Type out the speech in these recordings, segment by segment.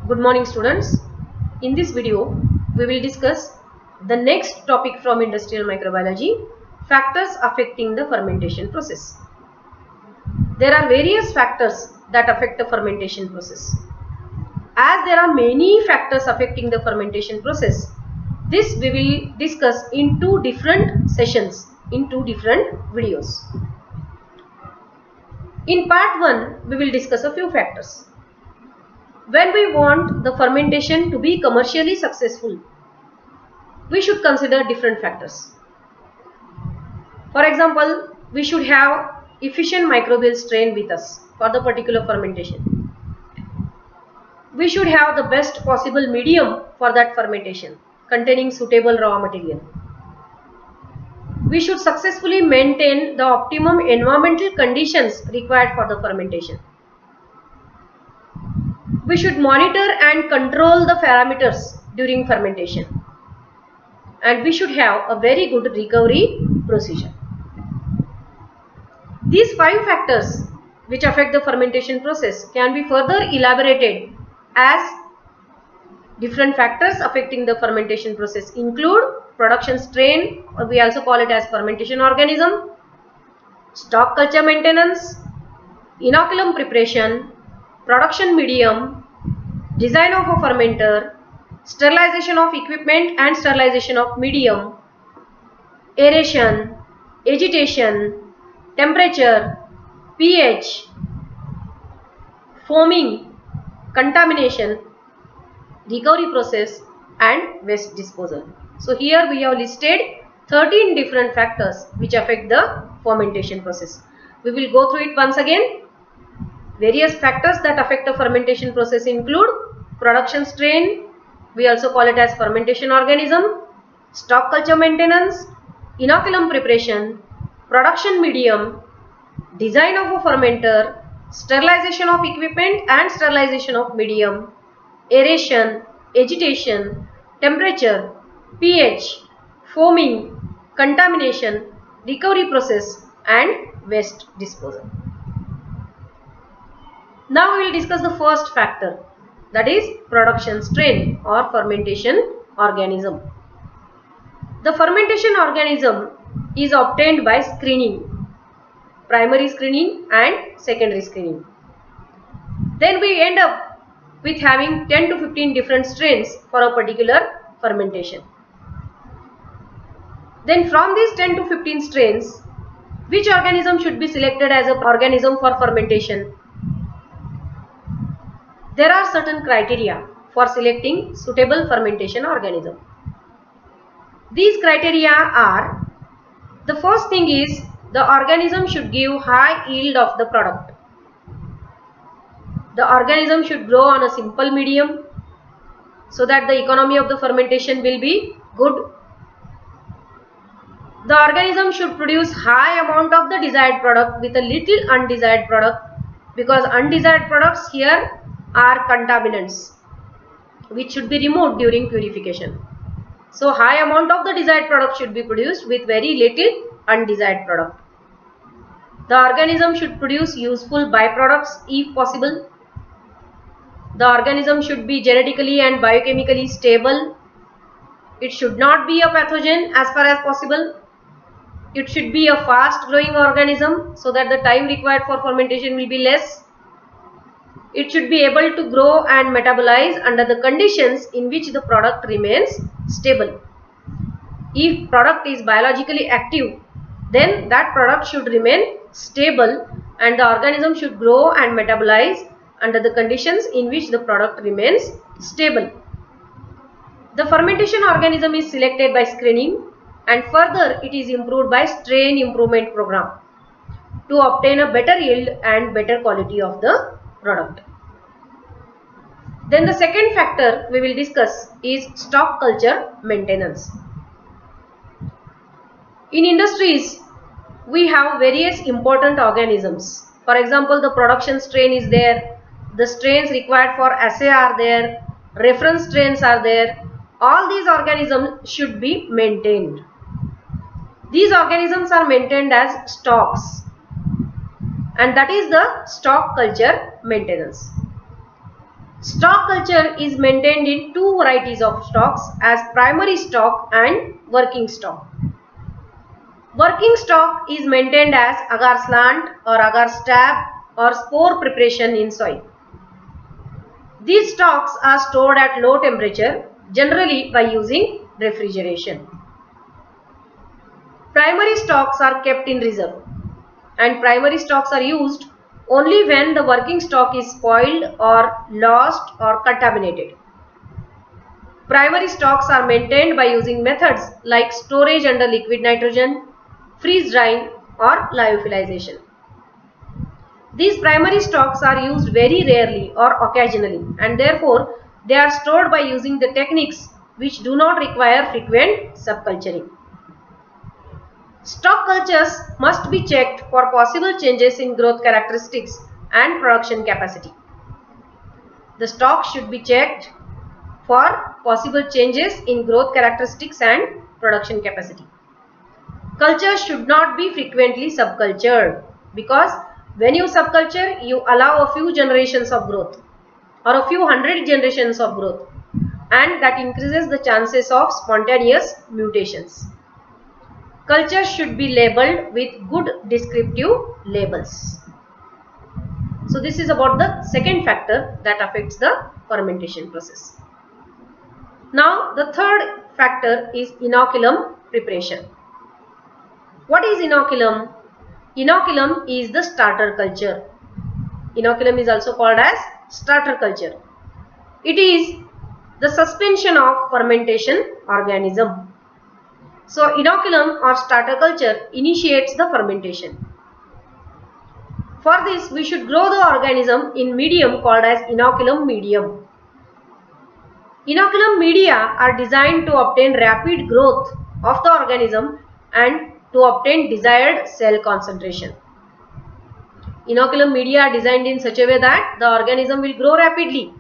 Good morning students. In this video we will discuss the next topic from industrial microbiology, factors affecting the fermentation process. There are various factors that affect the fermentation process. As there are many factors affecting the fermentation process, this we will discuss in two different sessions, in two different videos. In part 1 we will discuss a few factors. When we want the fermentation to be commercially successful, we should consider different factors. For example, we should have efficient microbial strain with us for the particular fermentation. We should have the best possible medium for that fermentation containing suitable raw material. We should successfully maintain the optimum environmental conditions required for the fermentation. We should monitor and control the parameters during fermentation, and we should have a very good recovery procedure. These 5 factors which affect the fermentation process can be further elaborated as different factors affecting the fermentation process include production strain, or we also call it as fermentation organism, stock culture maintenance, inoculum preparation, production medium, design of a fermenter, sterilization of equipment and sterilization of medium, aeration, agitation, temperature, pH, foaming, contamination, recovery process and waste disposal. So here we have listed 13 different factors which affect the fermentation process. We will go through it once again. Various factors that affect the fermentation process include production strain, we also call it as fermentation organism, stock culture maintenance, inoculum preparation, production medium, design of a fermenter, sterilization of equipment and sterilization of medium, aeration, agitation, temperature, pH, foaming, contamination, recovery process and waste disposal. Now we will discuss the first factor, that is production strain or fermentation organism. The fermentation organism is obtained by screening, primary screening and secondary screening. Then we end up with having 10 to 15 different strains for a particular fermentation. Then from these 10 to 15 strains, which organism should be selected as an organism for fermentation? There are certain criteria for selecting suitable fermentation organism. These criteria are, the first thing is the organism should give high yield of the product. The organism should grow on a simple medium so that the economy of the fermentation will be good. The organism should produce high amount of the desired product with a little undesired product, because undesired products here are contaminants which should be removed during purification. So high amount of the desired product should be produced with very little undesired product. The organism should produce useful byproducts if possible. The organism should be genetically and biochemically stable. It should not be a pathogen as far as possible. It should be a fast growing organism so that the time required for fermentation will be less. It should be able to grow and metabolize under the conditions in which the product remains stable. If product is biologically active, then that product should remain stable and the organism should grow and metabolize under the conditions in which the product remains stable. The fermentation organism is selected by screening, and further it is improved by strain improvement program to obtain a better yield and better quality of the product. Then the second factor we will discuss is stock culture maintenance. In industries, we have various important organisms. For example, the production strain is there, the strains required for assay are there, reference strains are there. All these organisms should be maintained. These organisms are maintained as stocks, and that is the stock culture maintenance. Stock culture is maintained in two varieties of stocks as primary stock and working stock. Working stock is maintained as agar slant or agar stab or spore preparation in soil. These stocks are stored at low temperature, generally by using refrigeration. Primary stocks are kept in reserve, and primary stocks are used only when the working stock is spoiled or lost or contaminated. Primary stocks are maintained by using methods like storage under liquid nitrogen, freeze drying or lyophilization. These primary stocks are used very rarely or occasionally, and therefore they are stored by using the techniques which do not require frequent subculturing. Stock cultures must be checked for possible changes in growth characteristics and production capacity. The stock should be checked for possible changes in growth characteristics and production capacity. Cultures should not be frequently subcultured, because when you subculture, you allow a few generations of growth or a few hundred generations of growth, and that increases the chances of spontaneous mutations. Cultures should be labeled with good descriptive labels. So this is about the second factor that affects the fermentation process. Now the third factor is inoculum preparation. What is inoculum? Inoculum is the starter culture. Inoculum is also called as starter culture. It is the suspension of fermentation organism. So inoculum or starter culture initiates the fermentation. For this, we should grow the organism in medium called as inoculum medium. Inoculum media are designed to obtain rapid growth of the organism and to obtain desired cell concentration. Inoculum media are designed in such a way that the organism will grow rapidly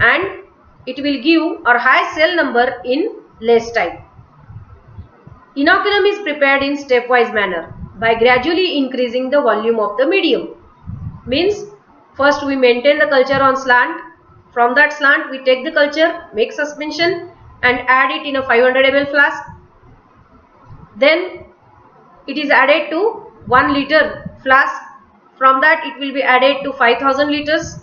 and it will give a high cell number in less time. Inoculum is prepared in stepwise manner by gradually increasing the volume of the medium. Means first we maintain the culture on slant. From that slant we take the culture, make suspension and add it in a 500 ml flask. Then it is added to 1 liter flask. From that it will be added to 5000 liters.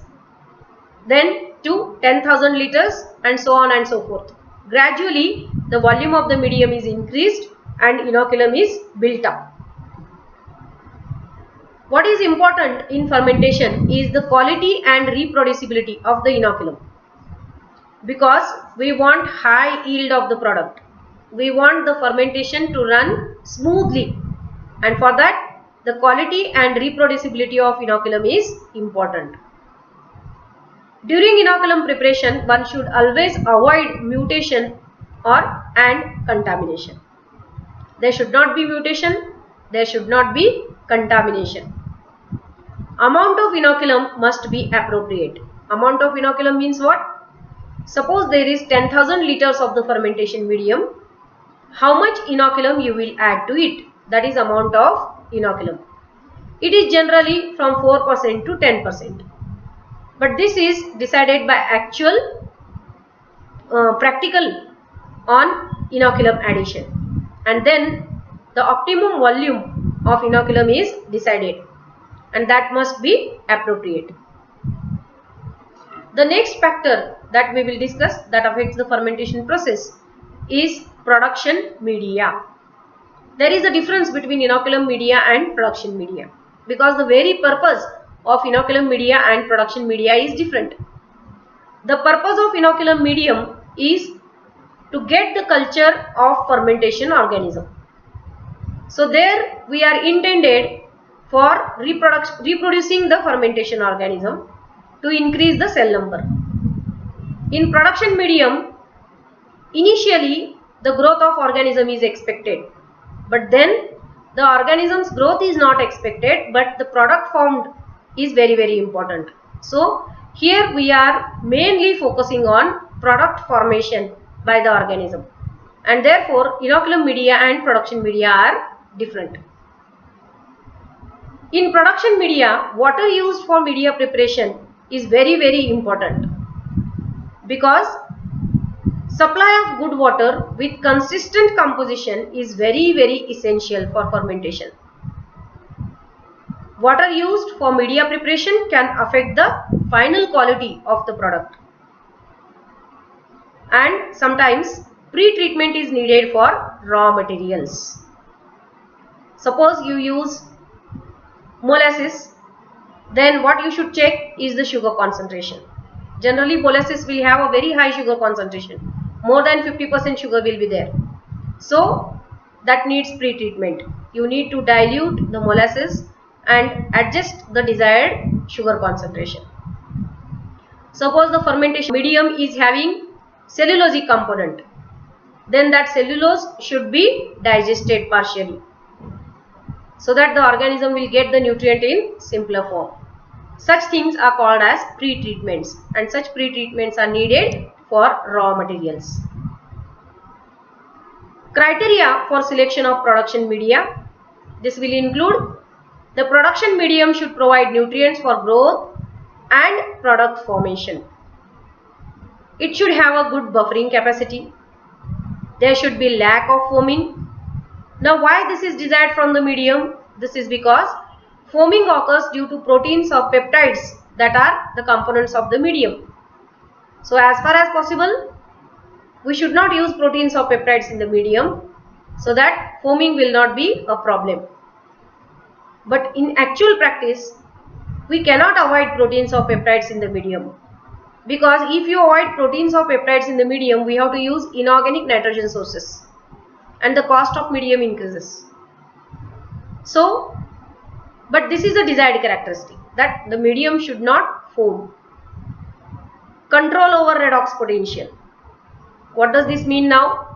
Then to 10,000 liters and so on and so forth. Gradually the volume of the medium is increased and inoculum is built up. What is important in fermentation is the quality and reproducibility of the inoculum, because we want high yield of the product. We want the fermentation to run smoothly, and for that the quality and reproducibility of inoculum is important. During inoculum preparation, one should always avoid mutation and contamination. There should not be mutation, there should not be contamination. Amount of inoculum must be appropriate. Amount of inoculum means what? Suppose there is 10,000 liters of the fermentation medium. How much inoculum you will add to it? That is amount of inoculum. It is generally from 4% to 10%. But this is decided by actual practical on inoculum addition. And then the optimum volume of inoculum is decided, and that must be appropriate. The next factor that we will discuss that affects the fermentation process is production media. There is a difference between inoculum media and production media, because the very purpose of inoculum media and production media is different. The purpose of inoculum medium is to get the culture of fermentation organism. So there we are intended for reproducing the fermentation organism to increase the cell number. In production medium, initially the growth of organism is expected, but then the organism's growth is not expected, but the product formed is very, very important. So here we are mainly focusing on product formation by the organism, and therefore inoculum media and production media are different. In production media, water used for media preparation is very, very important. because supply of good water with consistent composition is very, very essential for fermentation. Water used for media preparation can affect the final quality of the product, and sometimes pre-treatment is needed for raw materials. Suppose you use molasses, then what you should check is the sugar concentration. Generally molasses will have a very high sugar concentration, more than 50% sugar will be there. So that needs pre-treatment. You need to dilute the molasses and adjust the desired sugar concentration. Suppose the fermentation medium is having cellulosic component, then that cellulose should be digested partially, so that the organism will get the nutrient in simpler form. Such things are called as pre-treatments, and such pre-treatments are needed for raw materials. Criteria for selection of production media. This will include the production medium should provide nutrients for growth and product formation. It should have a good buffering capacity. There should be lack of foaming. Now why this is desired from the medium? This is because foaming occurs due to proteins or peptides that are the components of the medium. So as far as possible, we should not use proteins or peptides in the medium, so that foaming will not be a problem. But in actual practice, we cannot avoid proteins or peptides in the medium, because if you avoid proteins or peptides in the medium, we have to use inorganic nitrogen sources, and the cost of medium increases. So, but this is a desired characteristic, that the medium should not foam. Control over redox potential. What does this mean now?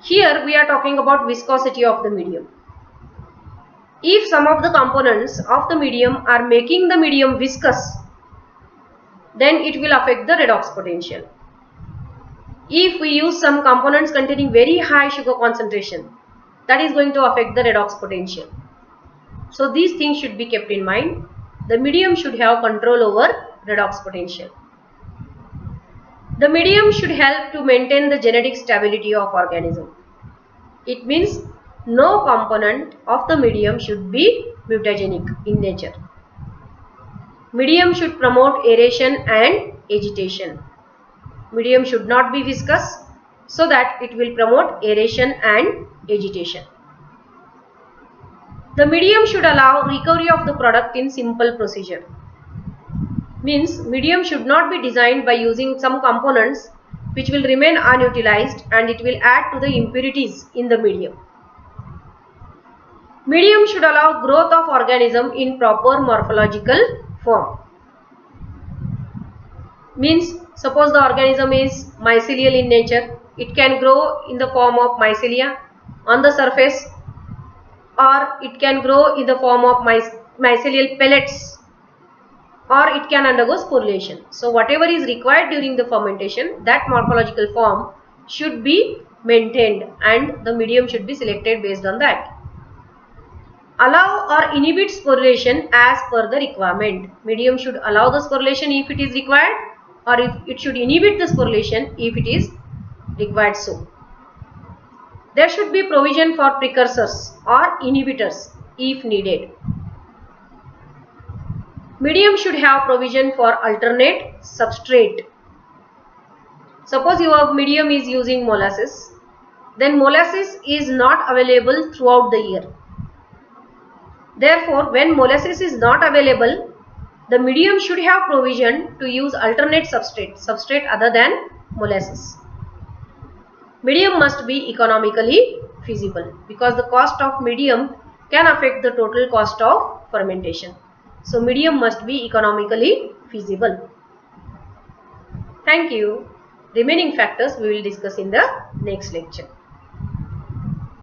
Here we are talking about viscosity of the medium. If some of the components of the medium are making the medium viscous, then it will affect the redox potential. If we use some components containing very high sugar concentration, that is going to affect the redox potential. So these things should be kept in mind. The medium should have control over redox potential. The medium should help to maintain the genetic stability of organism. It means no component of the medium should be mutagenic in nature. Medium should promote aeration and agitation. Medium should not be viscous, so that it will promote aeration and agitation. The medium should allow recovery of the product in simple procedure. Means medium should not be designed by using some components which will remain unutilized, and it will add to the impurities in the medium. Medium should allow growth of organism in proper morphological form. Means suppose the organism is mycelial in nature, it can grow in the form of mycelia on the surface, or it can grow in the form of mycelial pellets, or it can undergo sporulation. So whatever is required during the fermentation, that morphological form should be maintained, and the medium should be selected based on that. Allow or inhibit sporulation as per the requirement. Medium should allow the sporulation if it is required, or if it should inhibit the sporulation if it is required so. There should be provision for precursors or inhibitors if needed. Medium should have provision for alternate substrate. Suppose your medium is using molasses, then molasses is not available throughout the year. Therefore, when molasses is not available, the medium should have provision to use alternate substrate other than molasses. Medium must be economically feasible, because the cost of medium can affect the total cost of fermentation. So medium must be economically feasible. Thank you. Remaining factors we will discuss in the next lecture.